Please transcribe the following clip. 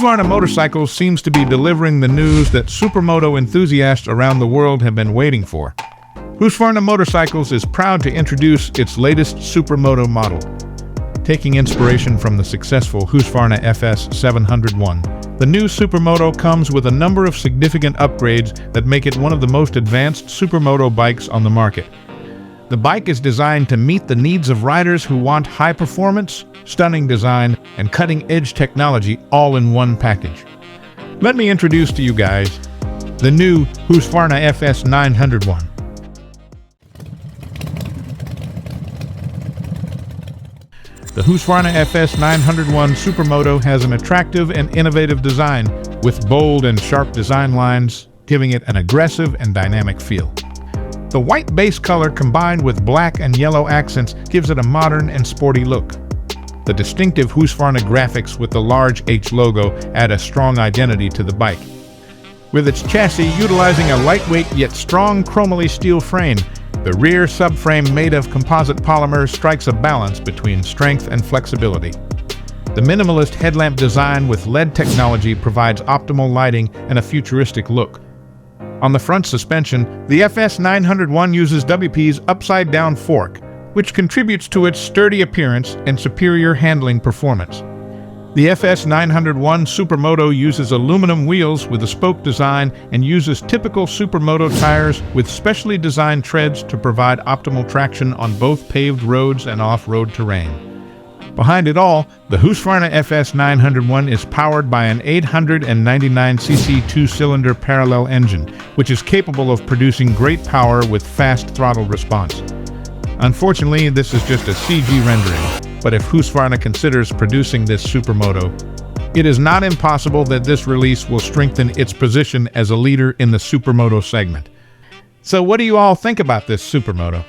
Husqvarna Motorcycles seems to be delivering the news that supermoto enthusiasts around the world have been waiting for. Husqvarna Motorcycles is proud to introduce its latest supermoto model. Taking inspiration from the successful Husqvarna FS701, the new supermoto comes with a number of significant upgrades that make it one of the most advanced supermoto bikes on the market. The bike is designed to meet the needs of riders who want high performance, stunning design, and cutting-edge technology all in one package. Let me introduce to you guys the new Husqvarna FS901. The Husqvarna FS901 Supermoto has an attractive and innovative design with bold and sharp design lines, giving it an aggressive and dynamic feel. The white base color combined with black and yellow accents gives it a modern and sporty look. The distinctive Husqvarna graphics with the large H logo add a strong identity to the bike. With its chassis utilizing a lightweight yet strong chromoly steel frame, the rear subframe made of composite polymer strikes a balance between strength and flexibility. The minimalist headlamp design with LED technology provides optimal lighting and a futuristic look. On the front suspension, the FS901 uses WP's upside-down fork, which contributes to its sturdy appearance and superior handling performance. The FS901 Supermoto uses aluminum wheels with a spoke design and uses typical Supermoto tires with specially designed treads to provide optimal traction on both paved roads and off-road terrain. Behind it all, the Husqvarna FS901 is powered by an 899cc two-cylinder parallel engine, which is capable of producing great power with fast throttle response. Unfortunately, this is just a CG rendering, but if Husqvarna considers producing this supermoto, it is not impossible that this release will strengthen its position as a leader in the supermoto segment. So what do you all think about this supermoto?